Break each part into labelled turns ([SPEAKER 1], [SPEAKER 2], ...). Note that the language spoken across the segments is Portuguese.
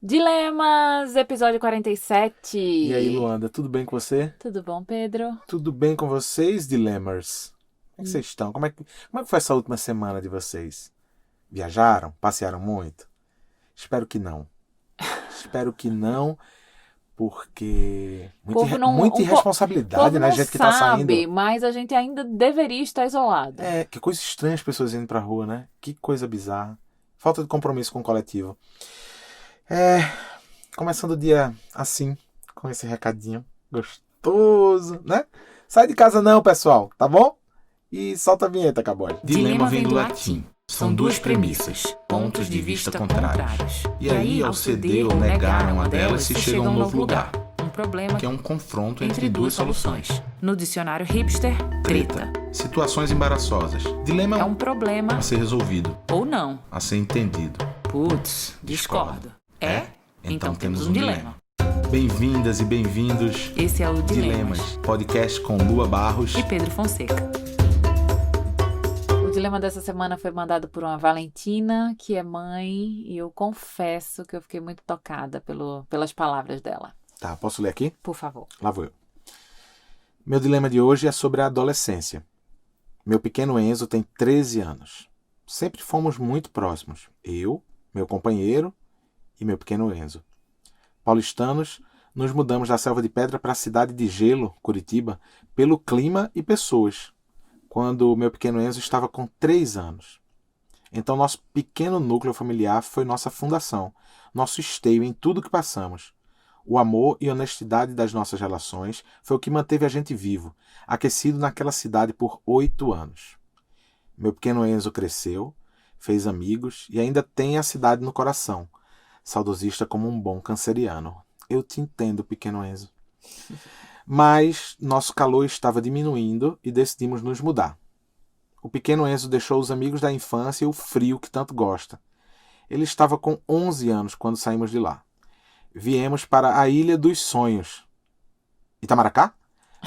[SPEAKER 1] Dilemas, episódio 47.
[SPEAKER 2] E aí, Luanda, tudo bem com você?
[SPEAKER 1] Tudo bom, Pedro?
[SPEAKER 2] Tudo bem com vocês, Dilemers? Como é que vocês estão? Como é que foi essa última semana de vocês? Viajaram? Passearam muito? Espero que não. Espero que não, porque muita
[SPEAKER 1] O
[SPEAKER 2] irresponsabilidade,
[SPEAKER 1] povo
[SPEAKER 2] né?
[SPEAKER 1] não
[SPEAKER 2] Gente que tá
[SPEAKER 1] sabe,
[SPEAKER 2] saindo.
[SPEAKER 1] mas a gente ainda deveria estar isolado.
[SPEAKER 2] Que coisa estranha as pessoas indo pra rua, né? Que coisa bizarra. Falta de compromisso com o coletivo. Começando o dia assim, com esse recadinho gostoso, né? Sai de casa não, pessoal, tá bom? E solta a vinheta, Cabode.
[SPEAKER 3] Dilema vem do latim. São duas premissas, pontos de vista contrários. E aí, ao ceder ou negar uma delas, se chega a um novo lugar,
[SPEAKER 1] Um problema
[SPEAKER 3] que é um confronto entre duas soluções.
[SPEAKER 1] no dicionário hipster, treta.
[SPEAKER 3] Situações embaraçosas. Dilema
[SPEAKER 1] É um problema
[SPEAKER 3] a ser resolvido,
[SPEAKER 1] ou não.
[SPEAKER 3] a ser entendido.
[SPEAKER 1] Putz, discordo. É? Então temos um dilema.
[SPEAKER 3] Bem-vindas e bem-vindos.
[SPEAKER 1] Esse é o
[SPEAKER 3] Dilemas,
[SPEAKER 1] Dilemas.
[SPEAKER 3] podcast com Lua Barros.
[SPEAKER 1] E Pedro Fonseca. O dilema dessa semana foi mandado por uma Valentina, que é mãe, e eu confesso que eu fiquei muito tocada pelas palavras dela.
[SPEAKER 2] Tá, posso ler aqui?
[SPEAKER 1] Por favor.
[SPEAKER 2] Lá vou eu. Meu dilema de hoje é sobre a adolescência. Meu pequeno Enzo tem 13 anos. Sempre fomos muito próximos. Eu, meu companheiro e meu pequeno Enzo. Paulistanos, nos mudamos da Selva de Pedra para a cidade de Gelo, Curitiba, pelo clima e pessoas, quando meu pequeno Enzo estava com 3 anos. Então nosso pequeno núcleo familiar foi nossa fundação, nosso esteio em tudo que passamos. O amor e honestidade das nossas relações foi o que manteve a gente vivo, aquecido naquela cidade por 8 anos. Meu pequeno Enzo cresceu, fez amigos e ainda tem a cidade no coração, saudosista como um bom canceriano. Eu te entendo, pequeno Enzo. Mas nosso calor estava diminuindo e decidimos nos mudar. O pequeno Enzo deixou os amigos da infância e o frio que tanto gosta. Ele estava com 11 anos quando saímos de lá. Viemos para a Ilha dos Sonhos. Itamaracá?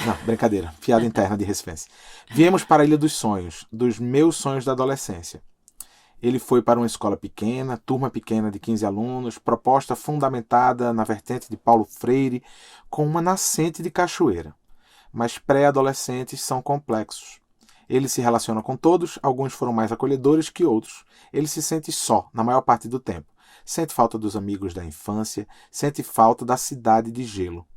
[SPEAKER 2] Não, brincadeira. Piada interna de recifense. Viemos para a Ilha dos Sonhos, dos meus sonhos da adolescência. Ele foi para uma escola pequena, turma pequena de 15 alunos, proposta fundamentada na vertente de Paulo Freire, com uma nascente de cachoeira. Mas pré-adolescentes são complexos. Ele se relaciona com todos, alguns foram mais acolhedores que outros. Ele se sente só, na maior parte do tempo. Sente falta dos amigos da infância, sente falta da cidade de Gelo.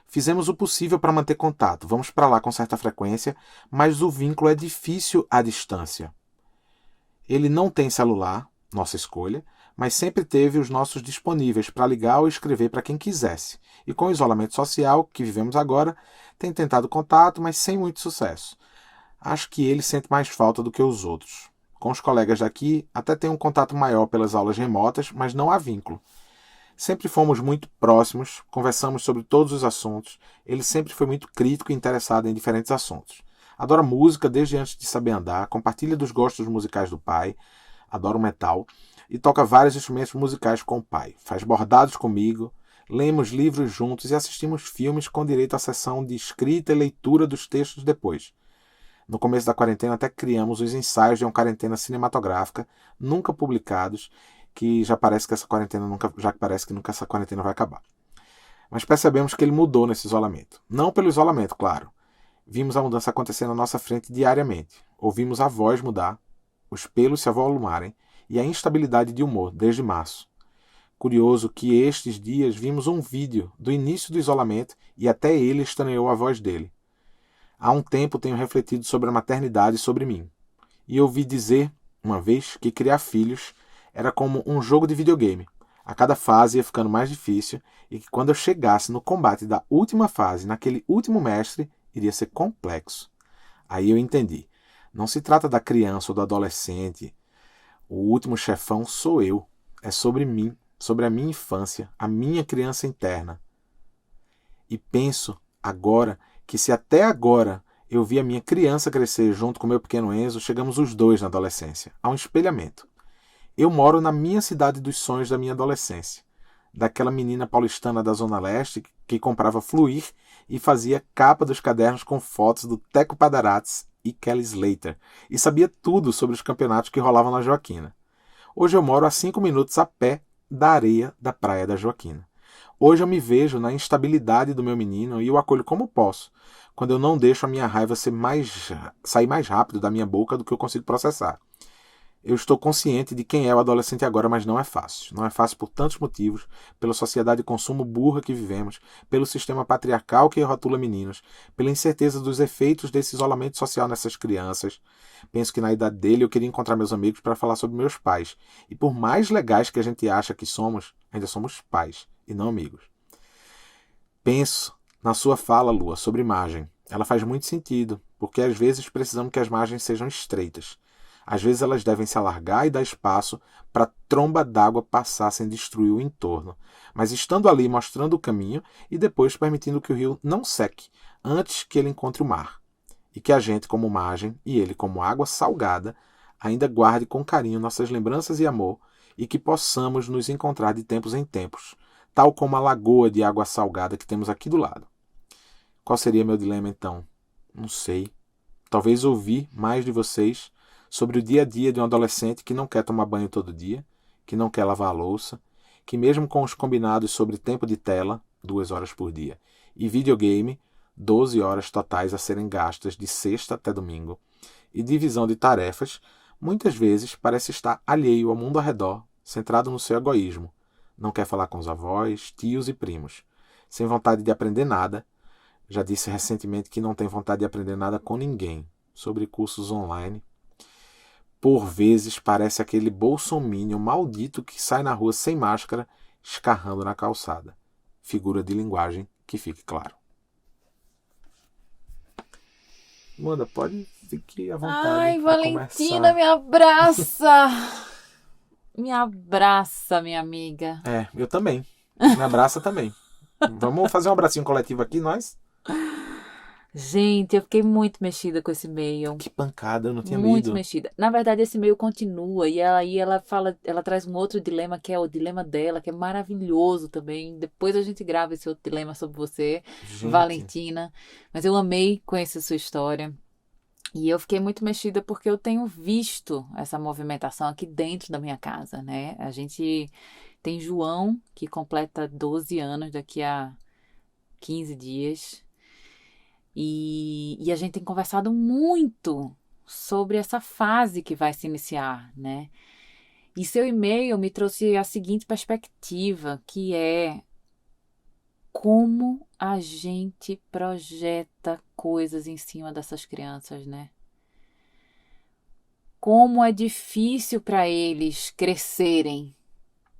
[SPEAKER 2] Fizemos o possível para manter contato, vamos para lá com certa frequência, mas o vínculo é difícil à distância. Ele não tem celular, nossa escolha, mas sempre teve os nossos disponíveis para ligar ou escrever para quem quisesse. E com o isolamento social que vivemos agora, tem tentado contato, mas sem muito sucesso. Acho que ele sente mais falta do que os outros. Com os colegas daqui, até tem um contato maior pelas aulas remotas, mas não há vínculo. Sempre fomos muito próximos, conversamos sobre todos os assuntos. Ele sempre foi muito crítico e interessado em diferentes assuntos. Adora música desde antes de saber andar, compartilha dos gostos musicais do pai, adora o metal e toca vários instrumentos musicais com o pai. Faz bordados comigo, lemos livros juntos e assistimos filmes com direito à sessão de escrita e leitura dos textos depois. No começo da quarentena até criamos os ensaios de uma quarentena cinematográfica, nunca publicados, que já parece que essa quarentena nunca essa quarentena vai acabar. Mas percebemos que ele mudou nesse isolamento. Não pelo isolamento, claro. Vimos a mudança acontecer na nossa frente diariamente. Ouvimos a voz mudar, os pelos se avolumarem e a instabilidade de humor desde março. Curioso que estes dias vimos um vídeo do início do isolamento e até ele estranhou a voz dele. Há um tempo tenho refletido sobre a maternidade e sobre mim. E ouvi dizer, uma vez, que criar filhos era como um jogo de videogame. A cada fase ia ficando mais difícil e que quando eu chegasse no combate da última fase, naquele último mestre, iria ser complexo. Aí eu entendi. Não se trata da criança ou do adolescente. O último chefão sou eu. É sobre mim, sobre a minha infância, a minha criança interna. E penso, agora, que se até agora eu vi a minha criança crescer junto com meu pequeno Enzo, chegamos os dois na adolescência. Há um espelhamento. Eu moro na minha cidade dos sonhos da minha adolescência. Daquela menina paulistana da Zona Leste que comprava Fluir e fazia capa dos cadernos com fotos do Teco Padarates e Kelly Slater, e sabia tudo sobre os campeonatos que rolavam na Joaquina. Hoje eu moro a 5 minutos a pé da areia da praia da Joaquina. Hoje eu me vejo na instabilidade do meu menino e o acolho como posso, quando eu não deixo a minha raiva sair mais rápido da minha boca do que eu consigo processar. Eu estou consciente de quem é o adolescente agora, mas não é fácil. Não é fácil por tantos motivos, pela sociedade de consumo burra que vivemos, pelo sistema patriarcal que rotula meninos, pela incerteza dos efeitos desse isolamento social nessas crianças. Penso que na idade dele eu queria encontrar meus amigos para falar sobre meus pais. E por mais legais que a gente acha que somos, ainda somos pais e não amigos. Penso na sua fala, Lua, sobre imagem. Ela faz muito sentido, porque às vezes precisamos que as margens sejam estreitas. Às vezes elas devem se alargar e dar espaço para a tromba d'água passar sem destruir o entorno, mas estando ali mostrando o caminho e depois permitindo que o rio não seque antes que ele encontre o mar. E que a gente, como margem, e ele, como água salgada, ainda guarde com carinho nossas lembranças e amor e que possamos nos encontrar de tempos em tempos, tal como a lagoa de água salgada que temos aqui do lado. Qual seria meu dilema então? Não sei. Talvez ouvir mais de vocês sobre o dia a dia de um adolescente que não quer tomar banho todo dia, que não quer lavar a louça, que mesmo com os combinados sobre tempo de tela, 2 horas por dia, e videogame, 12 horas totais a serem gastas de sexta até domingo, e divisão de tarefas, muitas vezes parece estar alheio ao mundo ao redor, centrado no seu egoísmo. Não quer falar com os avós, tios e primos, sem vontade de aprender nada. Já disse recentemente que não tem vontade de aprender nada com ninguém, sobre cursos online. Por vezes parece aquele bolsominion maldito que sai na rua sem máscara, escarrando na calçada. Figura de linguagem, que fique claro. Manda, pode fique à vontade.
[SPEAKER 1] Ai,
[SPEAKER 2] pra
[SPEAKER 1] Valentina,
[SPEAKER 2] começar.
[SPEAKER 1] me abraça! Me abraça, minha amiga.
[SPEAKER 2] É, eu também. Me abraça também. Vamos fazer um abracinho coletivo aqui, nós?
[SPEAKER 1] Gente, eu fiquei muito mexida com esse e-mail.
[SPEAKER 2] Que pancada, eu não tinha
[SPEAKER 1] Muito
[SPEAKER 2] lido.
[SPEAKER 1] mexida. Na verdade, esse e-mail continua e aí ela fala, ela traz um outro dilema que é o dilema dela, que é maravilhoso também. Depois a gente grava esse outro dilema sobre você,
[SPEAKER 2] Gente,
[SPEAKER 1] Valentina. Mas eu amei conhecer sua história. E eu fiquei muito mexida porque eu tenho visto essa movimentação aqui dentro da minha casa, né? A gente tem João, que completa 12 anos daqui a 15 dias. E a gente tem conversado muito sobre essa fase que vai se iniciar, né? E seu e-mail me trouxe a seguinte perspectiva, que é como a gente projeta coisas em cima dessas crianças, né? Como é difícil para eles crescerem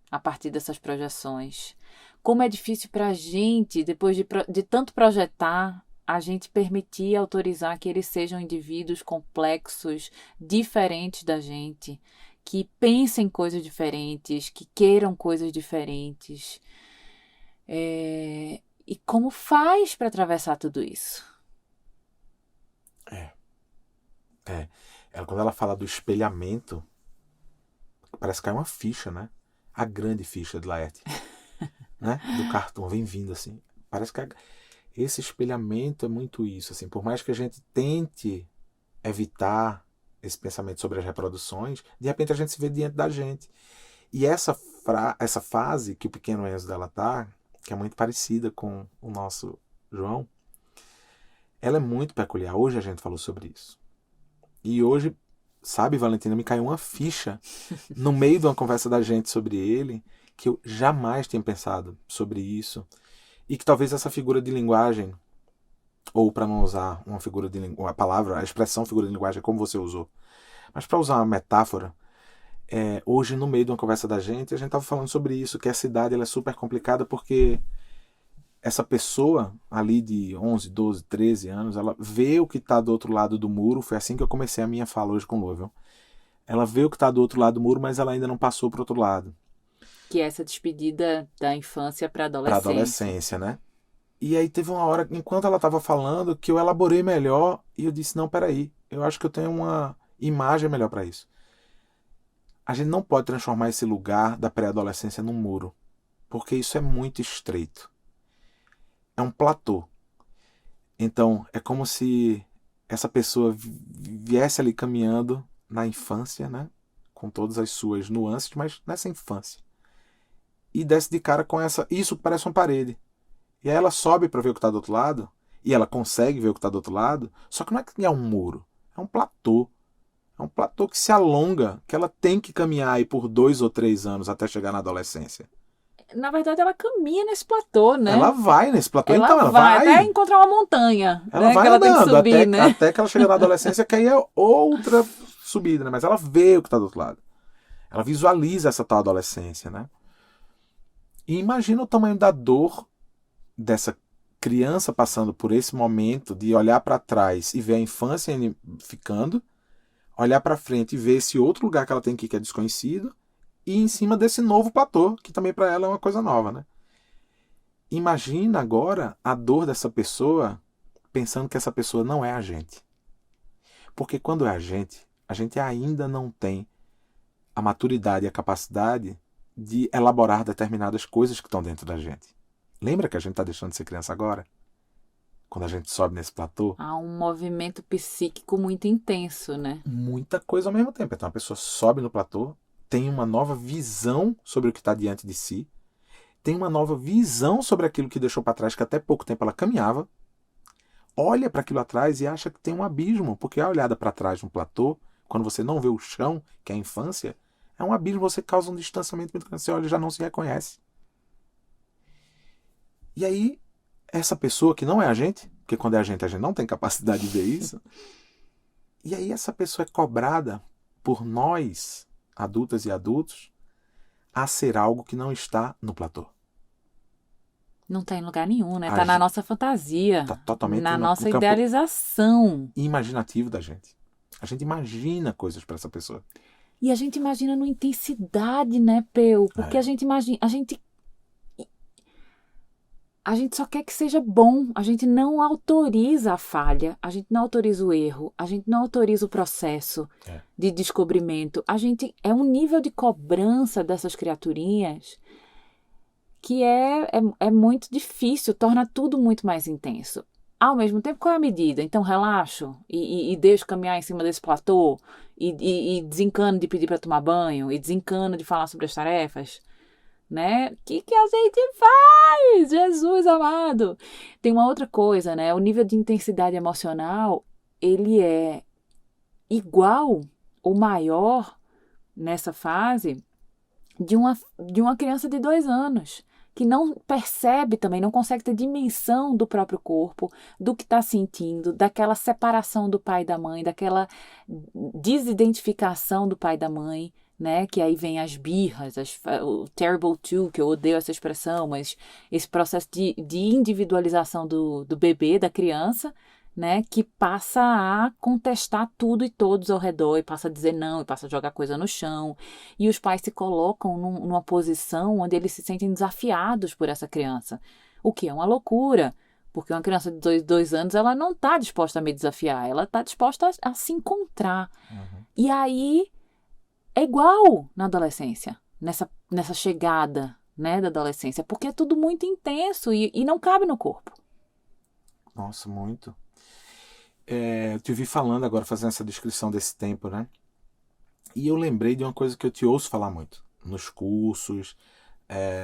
[SPEAKER 1] a partir dessas projeções. Como é difícil para a gente, depois de tanto projetar, a gente permitir e autorizar que eles sejam indivíduos complexos, diferentes da gente, que pensem coisas diferentes, que queiram coisas diferentes. E como faz para atravessar tudo isso?
[SPEAKER 2] Quando ela fala do espelhamento, parece que cai uma ficha, né? A grande ficha de Laerte, né? Do cartão, vem vindo assim. Parece que esse espelhamento é muito isso, assim. Por mais que a gente tente evitar esse pensamento sobre as reproduções, de repente a gente se vê diante da gente. E essa fase que o pequeno Enzo dela tá, que é muito parecida com o nosso João, ela é muito peculiar. Hoje a gente falou sobre isso. E hoje, sabe, Valentina, me caiu uma ficha no meio de uma conversa da gente sobre ele, que eu jamais tinha pensado sobre isso. E que talvez essa figura de linguagem, ou para não usar uma figura de a palavra, a expressão figura de linguagem como você usou, mas para usar uma metáfora, hoje no meio de uma conversa da gente, a gente estava falando sobre isso, que essa idade ela é super complicada porque essa pessoa ali de 11, 12, 13 anos, ela vê o que está do outro lado do muro. Foi assim que eu comecei a minha fala hoje com o Lua, viu? Ela vê o que está do outro lado do muro, mas ela ainda não passou para o outro lado.
[SPEAKER 1] Que é essa despedida da infância para
[SPEAKER 2] Para
[SPEAKER 1] adolescência.
[SPEAKER 2] adolescência, né? E aí teve uma hora, enquanto ela estava falando, que eu elaborei melhor e eu disse, não, peraí, eu acho que eu tenho uma imagem melhor para isso. A gente não pode transformar esse lugar da pré-adolescência num muro, porque isso é muito estreito. É um platô. Então, é como se essa pessoa viesse ali caminhando na infância, né? Com todas as suas nuances, mas nessa infância. e desce de cara com isso que parece uma parede. E aí ela sobe para ver o que está do outro lado, e ela consegue ver o que está do outro lado, só que não é que é um muro, é um platô. É um platô que se alonga, que ela tem que caminhar aí por 2 ou 3 anos até chegar na adolescência.
[SPEAKER 1] Na verdade, ela caminha nesse platô, né?
[SPEAKER 2] Ela vai nesse platô,
[SPEAKER 1] Ela
[SPEAKER 2] então ela
[SPEAKER 1] vai
[SPEAKER 2] vai.
[SPEAKER 1] até encontrar uma montanha,
[SPEAKER 2] Ela
[SPEAKER 1] né?
[SPEAKER 2] vai
[SPEAKER 1] Que ela tem que
[SPEAKER 2] andando
[SPEAKER 1] subir, né?
[SPEAKER 2] até que ela chega na adolescência, que aí é outra subida, né? Mas ela vê o que está do outro lado. Ela visualiza essa tal adolescência, né? E imagina o tamanho da dor dessa criança passando por esse momento de olhar para trás e ver a infância ficando, olhar para frente e ver esse outro lugar que ela tem que é desconhecido, e em cima desse novo platô, que também para ela é uma coisa nova, né? Imagina agora a dor dessa pessoa pensando que essa pessoa não é a gente. Porque quando é a gente ainda não tem a maturidade e a capacidade de elaborar determinadas coisas que estão dentro da gente. Lembra que a gente está deixando de ser criança agora? Quando a gente sobe nesse platô?
[SPEAKER 1] Há um movimento psíquico muito intenso, né?
[SPEAKER 2] Muita coisa ao mesmo tempo. Então a pessoa sobe no platô, tem uma nova visão sobre o que está diante de si, tem uma nova visão sobre aquilo que deixou para trás, que até pouco tempo ela caminhava, olha para aquilo atrás e acha que tem um abismo, porque a olhada para trás no platô, quando você não vê o chão, que é a infância, é um abismo, você causa um distanciamento muito grande, você olha e já não se reconhece. E aí, essa pessoa que não é a gente, porque quando é a gente não tem capacidade de ver isso, e aí essa pessoa é cobrada por nós, adultas e adultos, a ser algo que não está no platô.
[SPEAKER 1] Não tá em lugar nenhum, né?
[SPEAKER 2] A
[SPEAKER 1] Tá na
[SPEAKER 2] gente-
[SPEAKER 1] nossa fantasia,
[SPEAKER 2] Tá totalmente
[SPEAKER 1] na
[SPEAKER 2] no
[SPEAKER 1] nossa
[SPEAKER 2] campo
[SPEAKER 1] idealização.
[SPEAKER 2] imaginativo da gente. A gente imagina coisas para essa pessoa.
[SPEAKER 1] E a gente imagina numa intensidade, né, Peu? Porque
[SPEAKER 2] É.
[SPEAKER 1] a gente imagina, a gente só quer que seja bom. A gente não autoriza a falha, a gente não autoriza o erro, a gente não autoriza o processo
[SPEAKER 2] É.
[SPEAKER 1] de descobrimento. A gente é um nível de cobrança dessas criaturinhas que é muito difícil, torna tudo muito mais intenso. Ao mesmo tempo, qual é a medida? Então, relaxo e deixo caminhar em cima desse platô e desencano de pedir para tomar banho e desencano de falar sobre as tarefas, né? O que a gente faz? Jesus amado! Tem uma outra coisa, né? O nível de intensidade emocional, ele é igual ou maior nessa fase de uma criança de 2 anos, que não percebe também, não consegue ter dimensão do próprio corpo, do que está sentindo, daquela separação do pai e da mãe, daquela desidentificação do pai e da mãe, né? Que aí vem as birras, o terrible two, que eu odeio essa expressão, mas esse processo de individualização do bebê, da criança, né, que passa a contestar tudo e todos ao redor, e passa a dizer não, e passa a jogar coisa no chão, e os pais se colocam numa posição onde eles se sentem desafiados por essa criança, o que é uma loucura, porque uma criança de 2 anos, ela não está disposta a me desafiar, ela está disposta a se encontrar. E aí é igual na adolescência, nessa chegada, né, da adolescência, porque é tudo muito intenso e não cabe no corpo.
[SPEAKER 2] Nossa, muito. Eu te vi falando agora, fazendo essa descrição desse tempo, né? E eu lembrei de uma coisa que eu te ouço falar muito nos cursos,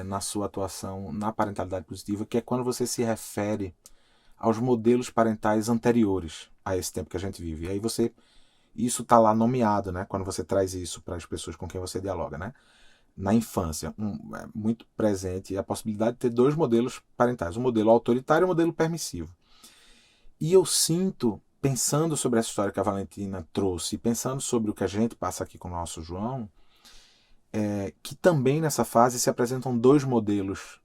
[SPEAKER 2] na sua atuação na parentalidade positiva, que é quando você se refere aos modelos parentais anteriores a esse tempo que a gente vive. E aí isso está lá nomeado, né? Quando você traz isso para as pessoas com quem você dialoga, né? Na infância, é muito presente a possibilidade de ter 2 modelos parentais, o modelo autoritário e o modelo permissivo. E eu sinto, pensando sobre essa história que a Valentina trouxe, e pensando sobre o que a gente passa aqui com o nosso João, que também nessa fase se apresentam 2 modelos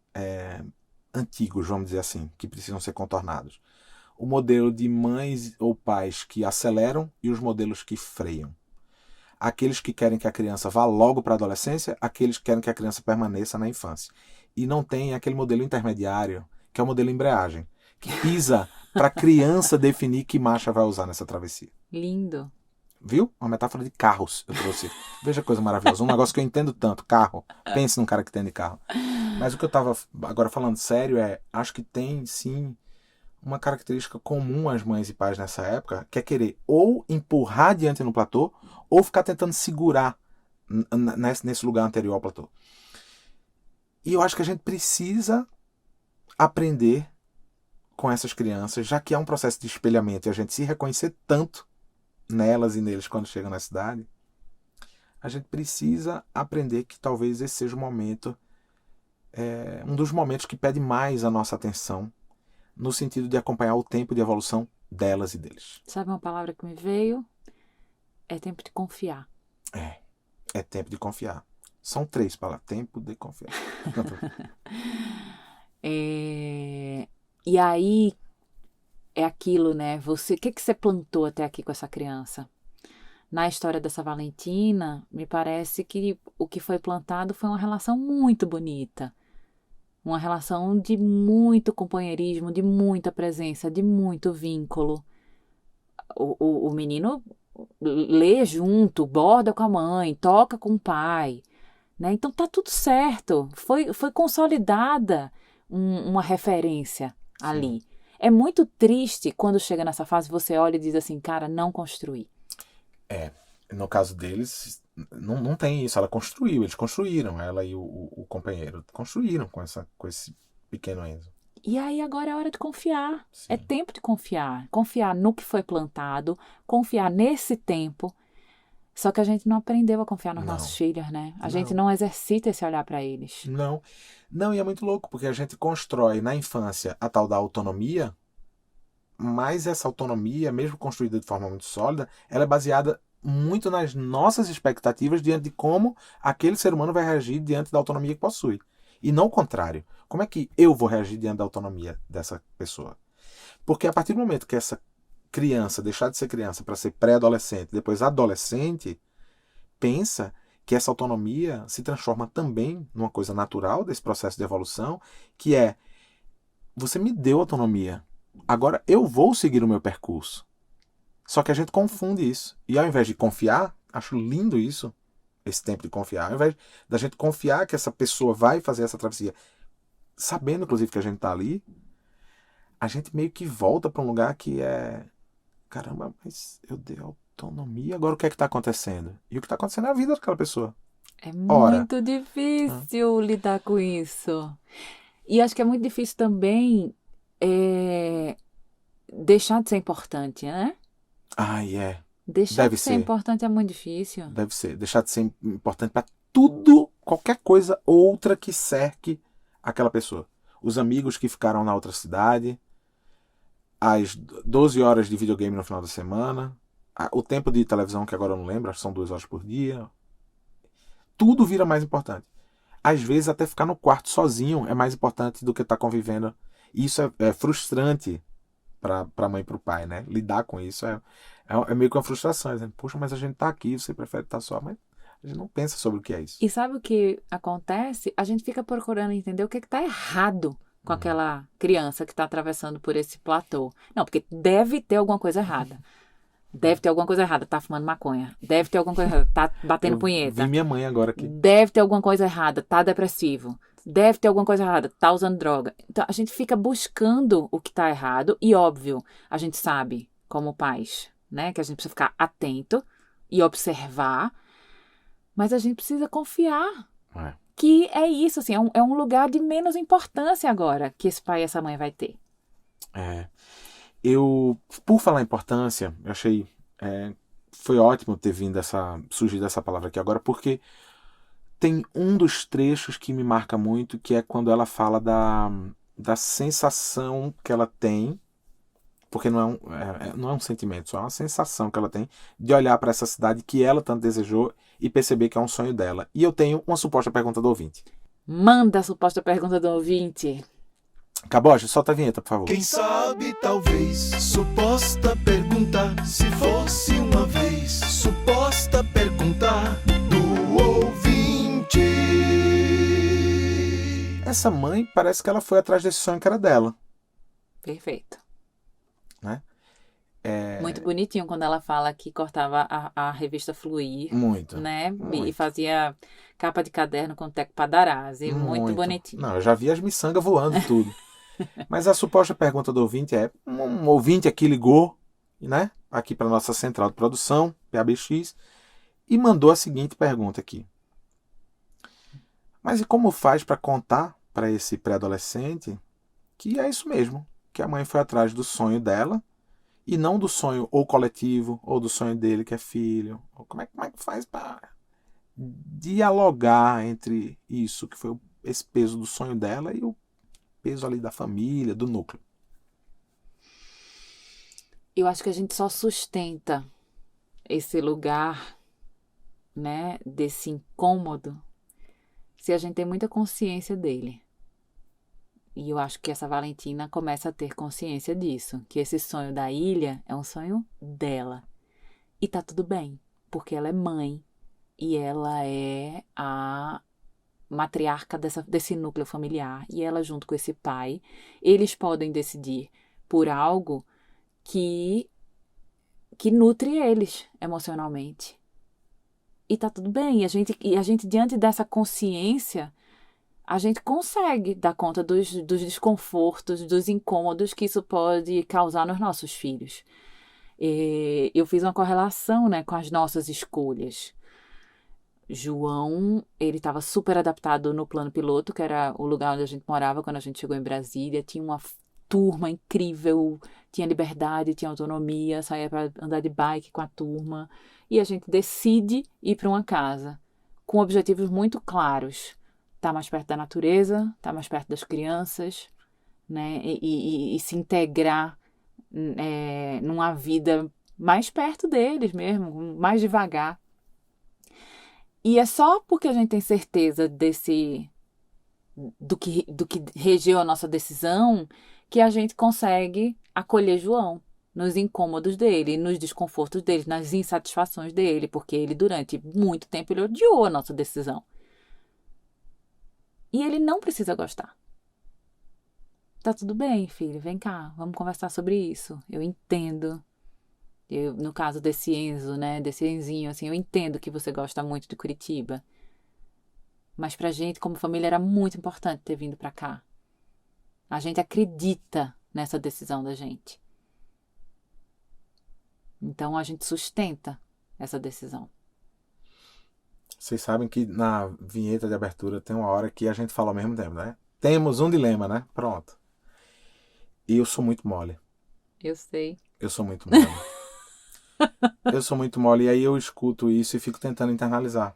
[SPEAKER 2] antigos, vamos dizer assim, que precisam ser contornados. O modelo de mães ou pais que aceleram e os modelos que freiam. Aqueles que querem que a criança vá logo para a adolescência, aqueles que querem que a criança permaneça na infância. E não tem aquele modelo intermediário, que é o modelo embreagem, que pisa para a criança definir que marcha vai usar nessa travessia.
[SPEAKER 1] Lindo.
[SPEAKER 2] Viu? Uma metáfora de carros eu trouxe. Veja que coisa maravilhosa. Um negócio que eu entendo tanto, carro. Pense num cara que entende carro. Mas o que eu estava agora falando sério acho que tem sim uma característica comum às mães e pais nessa época, que é querer ou empurrar adiante no platô, ou ficar tentando segurar nesse lugar anterior ao platô. E eu acho que a gente precisa aprender com essas crianças, já que é um processo de espelhamento e a gente se reconhecer tanto nelas e neles quando chegam na cidade, a gente precisa aprender que talvez esse seja o momento, um dos momentos que pede mais a nossa atenção, no sentido de acompanhar o tempo de evolução delas e deles.
[SPEAKER 1] Sabe uma palavra que me veio? É tempo de confiar.
[SPEAKER 2] É tempo de confiar. São 3 palavras. Tempo de confiar.
[SPEAKER 1] E aí é aquilo, né? O que você plantou até aqui com essa criança? Na história dessa Valentina, me parece que o que foi plantado foi uma relação muito bonita. Uma relação de muito companheirismo, de muita presença, de muito vínculo. O menino lê junto, borda com a mãe, toca com o pai, né? Então tá tudo certo. Foi consolidada uma referência ali.
[SPEAKER 2] Sim.
[SPEAKER 1] É muito triste quando chega nessa fase, você olha e diz assim, cara, não construí.
[SPEAKER 2] No caso deles, não tem isso. Ela construiu, eles construíram, ela e o companheiro construíram com esse pequeno Enzo.
[SPEAKER 1] E aí agora é hora de confiar.
[SPEAKER 2] Sim.
[SPEAKER 1] É tempo de confiar. Confiar no que foi plantado, confiar nesse tempo. Só que a gente não aprendeu a confiar nos nossos filhos, né? A gente não exercita esse olhar para eles.
[SPEAKER 2] Não, e é muito louco, porque a gente constrói na infância a tal da autonomia, mas essa autonomia, mesmo construída de forma muito sólida, ela é baseada muito nas nossas expectativas diante de como aquele ser humano vai reagir diante da autonomia que possui. E não o contrário. Como é que eu vou reagir diante da autonomia dessa pessoa? Porque a partir do momento que essa criança deixar de ser criança para ser pré-adolescente, depois adolescente, pensa que essa autonomia se transforma também numa coisa natural desse processo de evolução, que é, você me deu autonomia, agora eu vou seguir o meu percurso. Só que a gente confunde isso. E ao invés de confiar, acho lindo isso, esse tempo de confiar, ao invés da gente confiar que essa pessoa vai fazer essa travessia, sabendo inclusive que a gente está ali, a gente meio que volta para um lugar que é, caramba, mas eu dei autonomia, agora o que é que está acontecendo? E o que está acontecendo é a vida daquela pessoa.
[SPEAKER 1] É muito difícil lidar com isso. E acho que é muito difícil também deixar de ser importante, né? Deixar
[SPEAKER 2] Deve
[SPEAKER 1] de ser
[SPEAKER 2] ser.
[SPEAKER 1] importante é muito difícil.
[SPEAKER 2] Deve ser. Deixar de ser importante para tudo, qualquer coisa outra que cerque aquela pessoa. Os amigos que ficaram na outra cidade, as 12 horas de videogame no final da semana, o tempo de televisão, que agora eu não lembro, acho que são 2 horas por dia. Tudo vira mais importante. Às vezes até ficar no quarto sozinho é mais importante do que estar convivendo. E isso é frustrante para a mãe e para o pai, né? Lidar com isso é meio que uma frustração. Dizendo, poxa, mas a gente tá aqui, você prefere estar só, mas a gente não pensa sobre o que é isso.
[SPEAKER 1] E sabe o que acontece? A gente fica procurando entender o que está errado com aquela criança que está atravessando por esse platô. Não, porque deve ter alguma coisa errada. Deve ter alguma coisa errada, tá fumando maconha. Deve ter alguma coisa errada, tá batendo punheta.
[SPEAKER 2] Vi minha mãe agora aqui.
[SPEAKER 1] Deve ter alguma coisa errada, tá depressivo. Deve ter alguma coisa errada, tá usando droga. Então a gente fica buscando o que tá errado e, óbvio, a gente sabe, como pais, né, que a gente precisa ficar atento e observar, mas a gente precisa confiar que é isso, assim, é um lugar de menos importância agora que esse pai e essa mãe vai ter.
[SPEAKER 2] Por falar em importância, eu achei foi ótimo ter surgido essa palavra aqui agora, porque tem um dos trechos que me marca muito, que é quando ela fala da sensação que ela tem, porque não é um sentimento, só é uma sensação que ela tem de olhar para essa cidade que ela tanto desejou e perceber que é um sonho dela. E eu tenho uma suposta pergunta do ouvinte.
[SPEAKER 1] Manda a suposta pergunta do ouvinte.
[SPEAKER 2] Caboja, solta a vinheta, por favor.
[SPEAKER 3] Quem sabe, talvez, suposta pergunta, se fosse uma vez, suposta pergunta do ouvinte.
[SPEAKER 2] Essa mãe parece que ela foi atrás desse sonho que era dela.
[SPEAKER 1] Perfeito.
[SPEAKER 2] Né?
[SPEAKER 1] Muito bonitinho quando ela fala que cortava a revista Fluir.
[SPEAKER 2] Muito.
[SPEAKER 1] Né?
[SPEAKER 2] Muito.
[SPEAKER 1] E fazia capa de caderno com Teco Padarasi. Muito bonitinho.
[SPEAKER 2] Não, eu já vi as miçangas voando e tudo. Mas a suposta pergunta do ouvinte é, um ouvinte aqui ligou, né, aqui para nossa central de produção, PABX, e mandou a seguinte pergunta aqui. Mas e como faz para contar para esse pré-adolescente que é isso mesmo, que a mãe foi atrás do sonho dela e não do sonho ou coletivo ou do sonho dele que é filho? Ou como é que faz para dialogar entre isso, que foi esse peso do sonho dela e o peso ali da família, do núcleo?
[SPEAKER 1] Eu acho que a gente só sustenta esse lugar, né, desse incômodo, se a gente tem muita consciência dele. E eu acho que essa Valentina começa a ter consciência disso, que esse sonho da ilha é um sonho dela. E tá tudo bem, porque ela é mãe e ela é a matriarca desse núcleo familiar. E ela, junto com esse pai, eles podem decidir por algo que nutre eles emocionalmente. E tá tudo bem. E a gente, diante dessa consciência, a gente consegue dar conta dos desconfortos, dos incômodos que isso pode causar nos nossos filhos. Eu fiz uma correlação, né, com as nossas escolhas. João, ele estava super adaptado no plano piloto, que era o lugar onde a gente morava quando a gente chegou em Brasília. Tinha uma turma incrível, tinha liberdade, tinha autonomia, saía para andar de bike com a turma. E a gente decide ir para uma casa com objetivos muito claros. Estar mais perto da natureza, estar mais perto das crianças, né? E se integrar numa vida mais perto deles mesmo, mais devagar. E é só porque a gente tem certeza do que regeu a nossa decisão que a gente consegue acolher João nos incômodos dele, nos desconfortos dele, nas insatisfações dele, porque ele, durante muito tempo, ele odiou a nossa decisão. E ele não precisa gostar. Tá tudo bem, filho, vem cá, vamos conversar sobre isso. Eu entendo. No caso desse Enzo, né, desse Enzinho, assim, eu entendo que você gosta muito de Curitiba. Mas pra gente, como família, era muito importante ter vindo pra cá. A gente acredita nessa decisão da gente. Então a gente sustenta essa decisão.
[SPEAKER 2] Vocês sabem que na vinheta de abertura tem uma hora que a gente fala ao mesmo tempo, né? Temos um dilema, né? Pronto. E eu sou muito mole.
[SPEAKER 1] Eu sei.
[SPEAKER 2] Eu sou muito mole. Eu sou muito mole e aí eu escuto isso e fico tentando internalizar.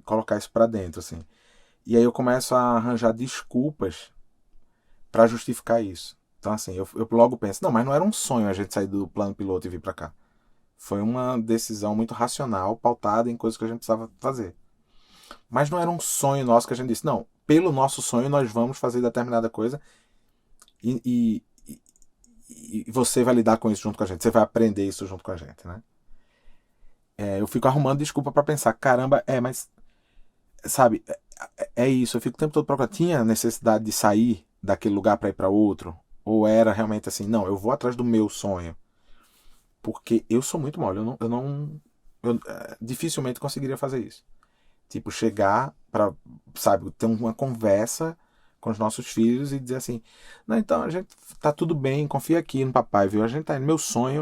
[SPEAKER 2] Colocar isso pra dentro, assim. E aí eu começo a arranjar desculpas pra justificar isso. Então, assim, eu logo penso, não, mas não era um sonho a gente sair do plano piloto e vir pra cá. Foi uma decisão muito racional, pautada em coisas que a gente precisava fazer. Mas não era um sonho nosso que a gente disse, não, pelo nosso sonho nós vamos fazer determinada coisa e você vai lidar com isso junto com a gente, você vai aprender isso junto com a gente, né? Eu fico arrumando desculpa pra pensar, caramba, mas, sabe, é isso, eu fico o tempo todo procurando, tinha necessidade de sair daquele lugar pra ir pra outro? Ou era realmente assim, não, eu vou atrás do meu sonho? Porque eu sou muito mole, eu dificilmente conseguiria fazer isso. Tipo, chegar pra, sabe, ter uma conversa com os nossos filhos e dizer assim, não, então a gente tá tudo bem, confia aqui no papai, viu? A gente tá indo, meu sonho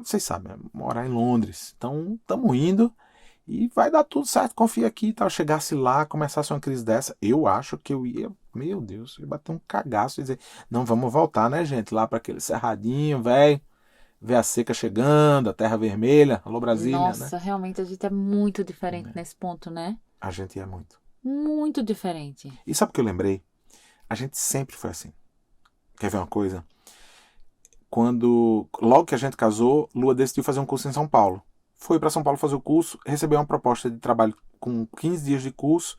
[SPEAKER 2] vocês sabem, morar em Londres. Então, estamos indo e vai dar tudo certo, confia aqui e tal. Chegasse lá, começasse uma crise dessa, eu acho que eu ia, meu Deus, eu ia bater um cagaço e dizer, não, vamos voltar, né, gente, lá para aquele cerradinho, velho. Ver a seca chegando, a terra vermelha. Alô, Brasília,
[SPEAKER 1] Nossa,
[SPEAKER 2] né?
[SPEAKER 1] realmente a gente é muito diferente nesse ponto, né?
[SPEAKER 2] A gente é muito.
[SPEAKER 1] Muito diferente.
[SPEAKER 2] E sabe o que eu lembrei? A gente sempre foi assim. Quer ver uma coisa? Logo que a gente casou, Lua decidiu fazer um curso em São Paulo. Foi para São Paulo fazer o curso, recebeu uma proposta de trabalho com 15 dias de curso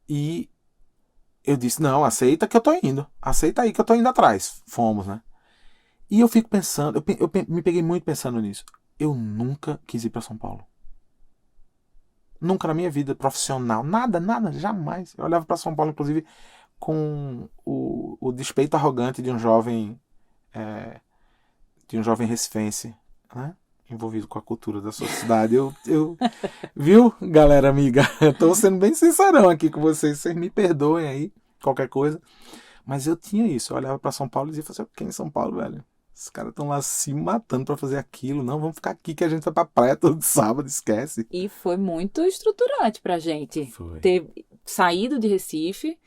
[SPEAKER 2] e eu disse, não, aceita que eu tô indo. Aceita aí que eu tô indo atrás. Fomos, né? E eu fico pensando, eu me peguei muito pensando nisso. Eu nunca quis ir para São Paulo. Nunca na minha vida profissional, nada, jamais. Eu olhava para São Paulo, inclusive, com o despeito arrogante de um jovem recifense, né? Envolvido com a cultura da sua cidade. Viu, galera amiga? Eu tô sendo bem sincerão aqui com vocês me perdoem aí, qualquer coisa. Mas eu tinha isso, eu olhava para São Paulo e dizia, quem é São Paulo, velho? Os caras estão lá se matando pra fazer aquilo. Não, vamos ficar aqui que a gente vai pra praia todo sábado, esquece.
[SPEAKER 1] E foi muito estruturante pra gente
[SPEAKER 2] Foi.
[SPEAKER 1] ter saído de Recife,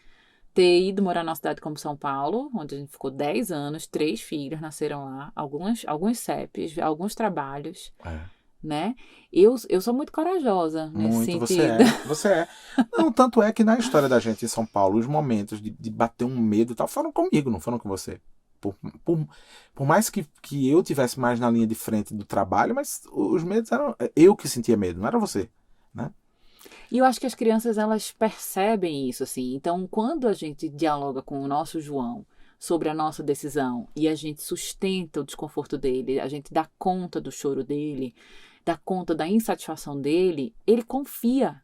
[SPEAKER 1] ter ido morar numa cidade como São Paulo, onde a gente ficou 10 anos, 3 filhos nasceram lá, alguns CEPs, alguns trabalhos,
[SPEAKER 2] É.
[SPEAKER 1] né? Eu sou muito corajosa nesse
[SPEAKER 2] Muito,
[SPEAKER 1] sentido.
[SPEAKER 2] você é. Não, tanto é que na história da gente em São Paulo, os momentos de bater um medo e tal, foram comigo, não foram com você. Por mais que eu tivesse mais na linha de frente do trabalho, mas os medos eram eu que sentia medo, não era você, né?
[SPEAKER 1] E eu acho que as crianças, elas percebem isso, assim. Então, quando a gente dialoga com o nosso João sobre a nossa decisão e a gente sustenta o desconforto dele, a gente dá conta do choro dele, dá conta da insatisfação dele, ele confia.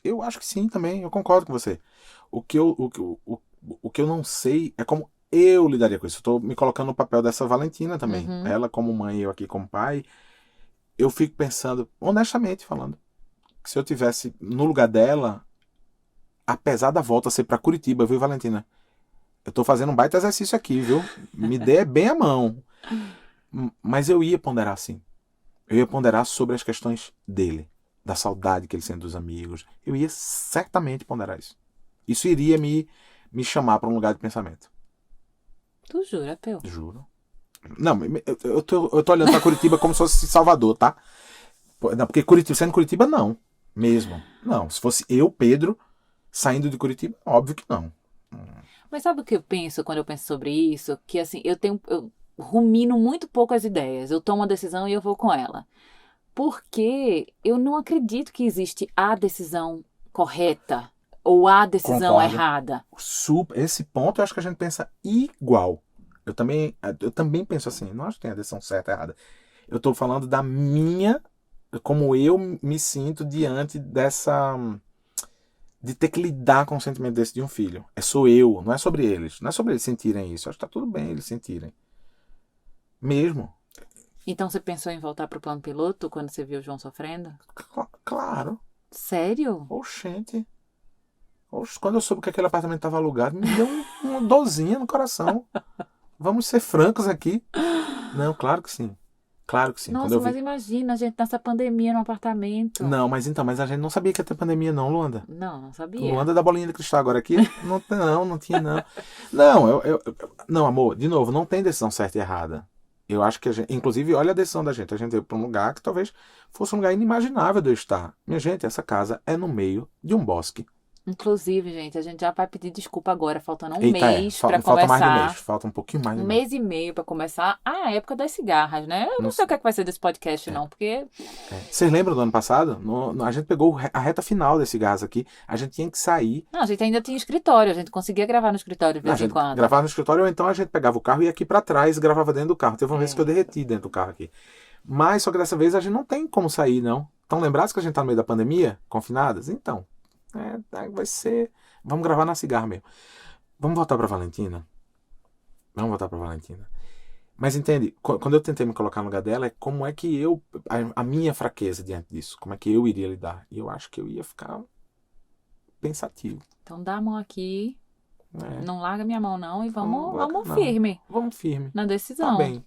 [SPEAKER 2] Eu acho que sim também, eu concordo com você. O que eu não sei é como eu lidaria com isso. Eu tô me colocando no papel dessa Valentina também.
[SPEAKER 1] Uhum.
[SPEAKER 2] Ela como mãe e eu aqui como pai. Eu fico pensando, honestamente falando, que se eu tivesse no lugar dela, apesar da volta ser pra Curitiba, viu, Valentina? Eu tô fazendo um baita exercício aqui, viu? Me dê bem a mão. Mas eu ia ponderar sim. Eu ia ponderar sobre as questões dele, da saudade que ele sente dos amigos. Eu ia certamente ponderar isso. Isso iria me chamar para um lugar de pensamento.
[SPEAKER 1] Tu jura, Peu?
[SPEAKER 2] Juro. Não, eu tô olhando pra Curitiba como se fosse Salvador, tá? Não, porque Curitiba, sendo Curitiba, não. Mesmo. Não, se fosse eu, Pedro, saindo de Curitiba, óbvio que não.
[SPEAKER 1] Mas sabe o que eu penso quando eu penso sobre isso? Que assim, eu rumino muito pouco as ideias. Eu tomo uma decisão e eu vou com ela. Porque eu não acredito que existe a decisão correta ou a decisão
[SPEAKER 2] Concordo.
[SPEAKER 1] errada.
[SPEAKER 2] Esse ponto eu acho que a gente pensa igual. Eu também penso assim, não acho que tem a decisão certa ou errada. Eu tô falando da minha, como eu me sinto diante dessa, de ter que lidar com o sentimento desse de um filho. Sou eu, não é sobre eles. Não é sobre eles sentirem isso. Eu acho que tá tudo bem eles sentirem. Mesmo.
[SPEAKER 1] Então você pensou em voltar pro plano piloto quando você viu o João sofrendo?
[SPEAKER 2] Claro.
[SPEAKER 1] Sério?
[SPEAKER 2] Oxente. Quando eu soube que aquele apartamento estava alugado, me deu uma dorzinha no coração. Vamos ser francos aqui. Não, claro que sim. Claro que sim. Quando
[SPEAKER 1] Nossa,
[SPEAKER 2] eu vi...
[SPEAKER 1] mas imagina a gente nessa pandemia no apartamento.
[SPEAKER 2] Não, mas a gente não sabia que ia ter pandemia não, Luanda.
[SPEAKER 1] Não sabia.
[SPEAKER 2] Luanda da bolinha de cristal agora aqui? Não tinha não. Não, não, amor, de novo, não tem decisão certa e errada. Eu acho que a gente, inclusive, olha a decisão da gente. A gente veio para um lugar que talvez fosse um lugar inimaginável de eu estar. Minha gente, essa casa é no meio de um bosque.
[SPEAKER 1] Inclusive, gente, a gente já vai pedir desculpa agora, faltando um
[SPEAKER 2] Eita,
[SPEAKER 1] mês para
[SPEAKER 2] falta mais de um
[SPEAKER 1] começar.
[SPEAKER 2] mês. Falta um pouquinho mais de
[SPEAKER 1] Um
[SPEAKER 2] um mês.
[SPEAKER 1] mês e meio para começar a época das cigarras, né? Eu não sei o que é que vai ser desse podcast, não, porque
[SPEAKER 2] Vocês lembram do ano passado? A gente pegou a reta final desse gás aqui. A gente tinha que sair.
[SPEAKER 1] não, a gente ainda tinha escritório, a gente conseguia gravar no escritório de
[SPEAKER 2] A
[SPEAKER 1] vez em
[SPEAKER 2] gente
[SPEAKER 1] quando.
[SPEAKER 2] gravava no escritório, ou então a gente pegava o carro e ia aqui pra trás e gravava dentro do carro. Teve uma vez que eu derreti dentro do carro aqui. Mas só que dessa vez a gente não tem como sair, não. Estão lembrados que a gente tá no meio da pandemia? Confinadas? Então. Vai ser. Vamos gravar na cigarra mesmo. Vamos voltar pra Valentina. Mas entende, quando eu tentei me colocar no lugar dela, é como é que eu. A minha fraqueza diante disso. Como é que eu iria lidar? E eu acho que eu ia ficar pensativo.
[SPEAKER 1] Então dá a mão aqui,
[SPEAKER 2] É.
[SPEAKER 1] não larga minha mão não e vamos
[SPEAKER 2] Não.
[SPEAKER 1] firme
[SPEAKER 2] Vamos firme.
[SPEAKER 1] na decisão.
[SPEAKER 2] Tá bem.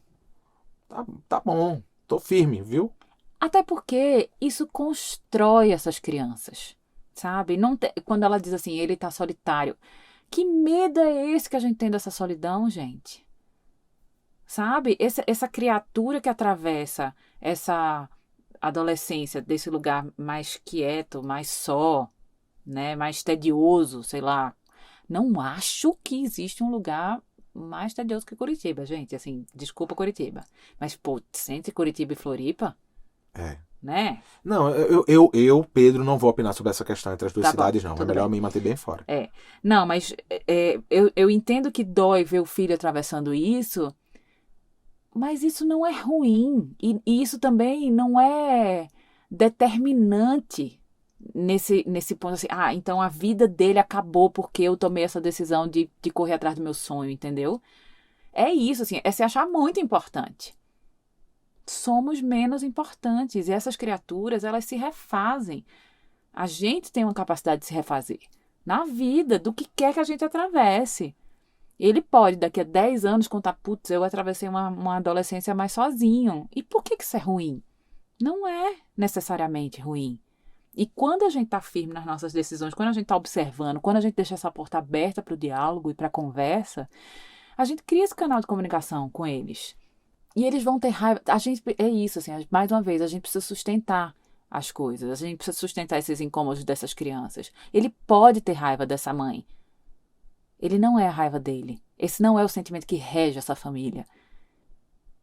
[SPEAKER 2] Tá bom. Tô firme, viu?
[SPEAKER 1] Até porque isso constrói essas crianças, sabe? Quando ela diz assim, ele tá solitário. Que medo é esse que a gente tem dessa solidão, gente? Sabe? Essa criatura que atravessa essa adolescência desse lugar mais quieto, mais só, né? Mais tedioso, sei lá. Não acho que existe um lugar mais tedioso que Curitiba, gente. Assim, desculpa Curitiba. Mas, pô, entre Curitiba e Floripa, né?
[SPEAKER 2] Não, eu, Pedro, não vou opinar sobre essa questão entre as duas
[SPEAKER 1] Tá bom,
[SPEAKER 2] cidades, não. É
[SPEAKER 1] tudo
[SPEAKER 2] melhor
[SPEAKER 1] bem.
[SPEAKER 2] me manter bem fora.
[SPEAKER 1] Não, mas eu entendo que dói ver o filho atravessando isso, mas isso não é ruim. E isso também não é determinante nesse ponto assim, então a vida dele acabou porque eu tomei essa decisão de correr atrás do meu sonho, entendeu? É isso, assim, é se achar muito importante. Somos menos importantes e essas criaturas, elas se refazem. A gente tem uma capacidade de se refazer na vida, do que quer que a gente atravesse. Ele pode, daqui a 10 anos, contar, putz, eu atravessei uma adolescência mais sozinho. E por que isso é ruim? Não é necessariamente ruim. E quando a gente está firme nas nossas decisões, quando a gente está observando, quando a gente deixa essa porta aberta para o diálogo e para a conversa, a gente cria esse canal de comunicação com eles. E eles vão ter raiva. A gente, é isso, assim, mais uma vez, a gente precisa sustentar as coisas. A gente precisa sustentar esses incômodos dessas crianças. Ele pode ter raiva dessa mãe. Ele não é a raiva dele. Esse não é o sentimento que rege essa família.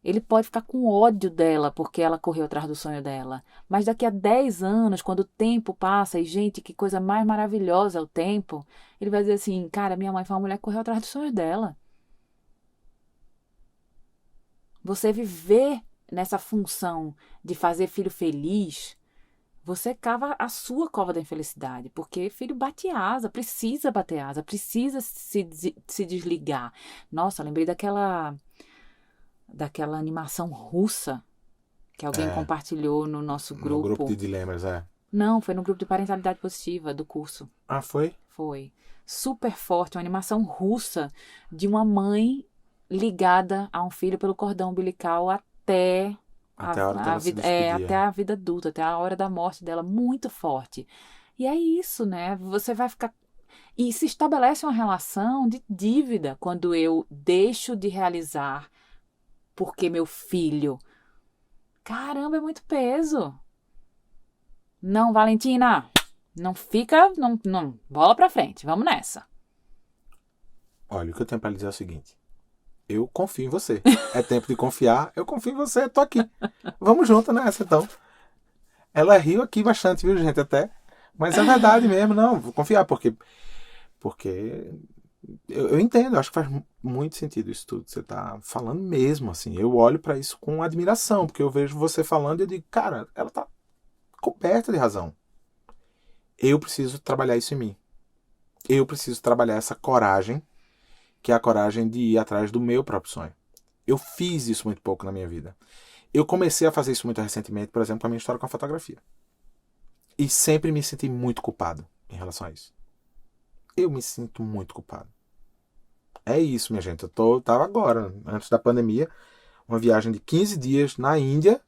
[SPEAKER 1] Ele pode ficar com ódio dela porque ela correu atrás do sonho dela. Mas daqui a 10 anos, quando o tempo passa, e gente, que coisa mais maravilhosa é o tempo, ele vai dizer assim, cara, minha mãe foi uma mulher que correu atrás dos sonhos dela. Você viver nessa função de fazer filho feliz, você cava a sua cova da infelicidade, porque filho bate asa, precisa bater asa, precisa se desligar. Nossa, lembrei daquela animação russa que alguém compartilhou no nosso grupo.
[SPEAKER 2] No grupo de dilemas,
[SPEAKER 1] Não, foi no grupo de parentalidade positiva do curso.
[SPEAKER 2] Ah, foi?
[SPEAKER 1] Foi. Super forte, uma animação russa de uma mãe ligada a um filho pelo cordão umbilical até
[SPEAKER 2] a hora dela se despedir.
[SPEAKER 1] até a vida adulta, até a hora da morte dela, muito forte. E é isso, né? Você vai ficar... E se estabelece uma relação de dívida quando eu deixo de realizar porque meu filho... Caramba, é muito peso. Não, Valentina, não fica... Não, bola pra frente, vamos nessa.
[SPEAKER 2] Olha, o que eu tenho pra lhe dizer é o seguinte. Eu confio em você. É tempo de confiar. Eu confio em você. Tô aqui. Vamos junto nessa, então. Ela riu aqui bastante, viu, gente? Até. Mas é verdade mesmo. Não, vou confiar. Porque eu entendo. Eu acho que faz muito sentido isso tudo que você tá falando mesmo, assim. Eu olho pra isso com admiração. Porque eu vejo você falando e eu digo, cara, ela tá coberta de razão. Eu preciso trabalhar isso em mim. Eu preciso trabalhar essa coragem, que é a coragem de ir atrás do meu próprio sonho. Eu fiz isso muito pouco na minha vida. Eu comecei a fazer isso muito recentemente, por exemplo, com a minha história com a fotografia. E sempre me senti muito culpado em relação a isso. Eu me sinto muito culpado. É isso, minha gente. Eu tava agora, antes da pandemia, uma viagem de 15 dias na Índia,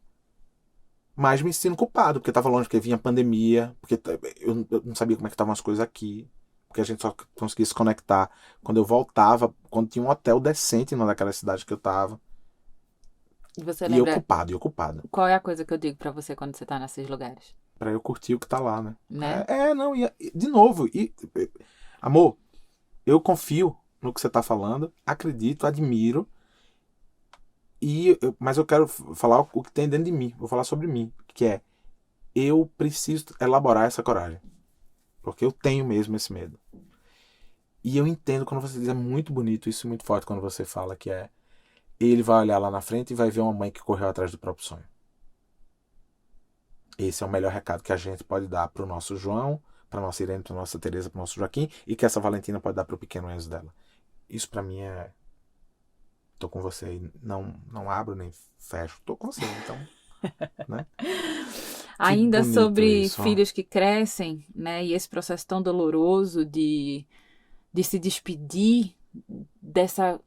[SPEAKER 2] mas me sentindo culpado, porque estava longe, porque vinha pandemia, porque eu não sabia como é que estavam as coisas aqui. Porque a gente só conseguia se conectar quando eu voltava, quando tinha um hotel decente numa daquelas cidades que eu tava.
[SPEAKER 1] E você
[SPEAKER 2] E
[SPEAKER 1] lembra
[SPEAKER 2] ocupado.
[SPEAKER 1] qual é a coisa que eu digo pra você quando você tá nesses lugares?
[SPEAKER 2] Pra eu curtir o que tá lá, né?
[SPEAKER 1] Né?
[SPEAKER 2] Não, de novo, amor, eu confio no que você tá falando, acredito, admiro, mas eu quero falar o que tem dentro de mim, vou falar sobre mim, que é, eu preciso elaborar essa coragem. Porque eu tenho mesmo esse medo. E eu entendo quando você diz, é muito bonito, isso é muito forte quando você fala que ele vai olhar lá na frente e vai ver uma mãe que correu atrás do próprio sonho. Esse é o melhor recado que a gente pode dar pro nosso João, pra nossa Irene, pra nossa Tereza, pro nosso Joaquim, e que essa Valentina pode dar pro pequeno Enzo dela. Isso pra mim é... Tô com você e não abro nem fecho. Tô com você, então... né?
[SPEAKER 1] Ainda sobre
[SPEAKER 2] isso,
[SPEAKER 1] filhos que crescem, né? E esse processo tão doloroso de se despedir dessa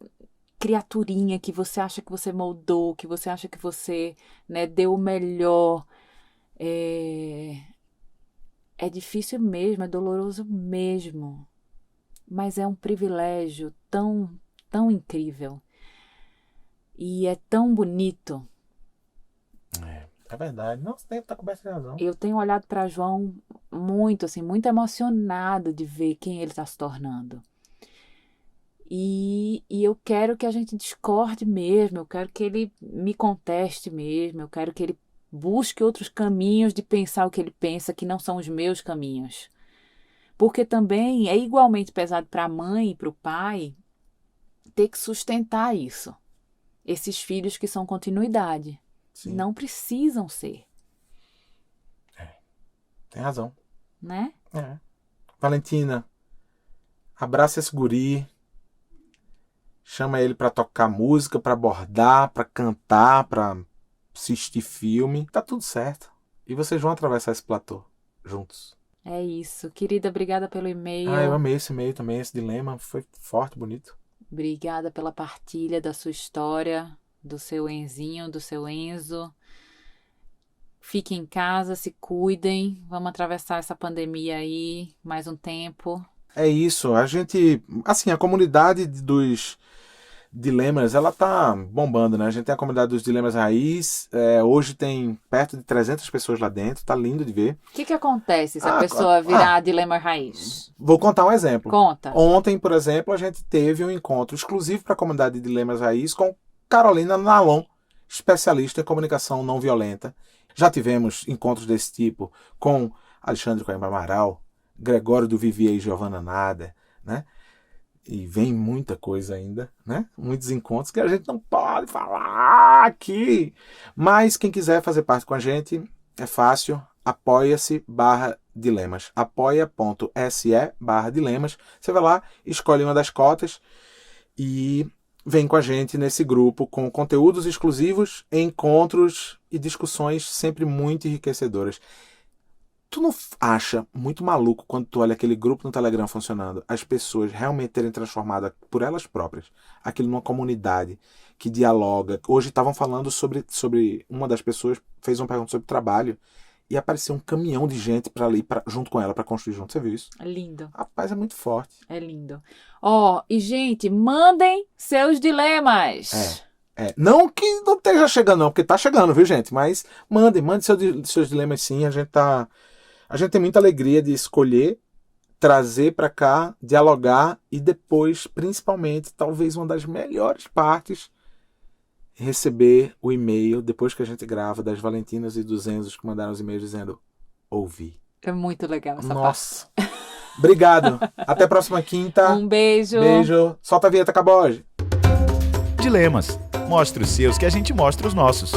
[SPEAKER 1] criaturinha que você acha que você moldou, que você acha que você, né, deu o melhor. É difícil mesmo, é doloroso mesmo. Mas é um privilégio tão, tão incrível. E é tão bonito.
[SPEAKER 2] É verdade. Não, você tem que estar coberto de razão.
[SPEAKER 1] Eu tenho olhado para João muito, assim, muito emocionado de ver quem ele está se tornando. E eu quero que a gente discorde mesmo, eu quero que ele me conteste mesmo, eu quero que ele busque outros caminhos de pensar o que ele pensa, que não são os meus caminhos. Porque também é igualmente pesado para a mãe e para o pai ter que sustentar isso. Esses filhos que são continuidade.
[SPEAKER 2] Sim.
[SPEAKER 1] Não precisam ser.
[SPEAKER 2] Tem razão.
[SPEAKER 1] Né?
[SPEAKER 2] Valentina, abraça esse guri. Chama ele pra tocar música, pra bordar, pra cantar, pra assistir filme. Tá tudo certo. E vocês vão atravessar esse platô juntos.
[SPEAKER 1] É isso. Querida, obrigada pelo e-mail.
[SPEAKER 2] Eu amei esse e-mail também, esse dilema. Foi forte, bonito.
[SPEAKER 1] Obrigada pela partilha da sua história, do seu Enzinho, do seu Enzo. Fiquem em casa, se cuidem. Vamos atravessar essa pandemia aí mais um tempo.
[SPEAKER 2] É isso, a gente, assim, a comunidade dos dilemas, ela tá bombando, né? A gente tem a comunidade dos dilemas raiz, hoje tem perto de 300 pessoas lá dentro, tá lindo de ver.
[SPEAKER 1] O que acontece se a pessoa virar dilema raiz?
[SPEAKER 2] Vou contar um exemplo.
[SPEAKER 1] Conta.
[SPEAKER 2] Ontem, por exemplo, a gente teve um encontro exclusivo para a comunidade de dilemas raiz com Carolina Nalon, especialista em comunicação não violenta. Já tivemos encontros desse tipo com Alexandre Coimbra Amaral, Gregório do Vivier e Giovana Nada, né? E vem muita coisa ainda, né? Muitos encontros que a gente não pode falar aqui. Mas quem quiser fazer parte com a gente, é fácil. Apoia-se/dilemas. apoia.se/dilemas. Você vai lá, escolhe uma das cotas e vem com a gente nesse grupo com conteúdos exclusivos, encontros e discussões sempre muito enriquecedoras. Tu não acha muito maluco quando tu olha aquele grupo no Telegram funcionando, as pessoas realmente terem transformado por elas próprias aquilo numa comunidade que dialoga? Hoje estavam falando sobre uma das pessoas fez uma pergunta sobre trabalho e apareceu um caminhão de gente para ali junto com ela para construir junto. Você viu isso?
[SPEAKER 1] É lindo.
[SPEAKER 2] Rapaz, é muito forte.
[SPEAKER 1] É lindo. E gente, mandem seus dilemas.
[SPEAKER 2] Não que não esteja chegando não, porque tá chegando, viu, gente? Mas mande seus dilemas sim, a gente tem muita alegria de escolher, trazer para cá, dialogar e depois, principalmente, talvez uma das melhores partes, receber o e-mail, depois que a gente grava, das Valentinas e dos Enzos que mandaram os e-mails dizendo ouvi.
[SPEAKER 1] É muito legal essa
[SPEAKER 2] Nossa. Parte. Obrigado. Até a próxima quinta.
[SPEAKER 1] Um beijo.
[SPEAKER 2] Beijo. Solta a vinheta, Caboge.
[SPEAKER 3] Dilemas. Mostre os seus que a gente mostra os nossos.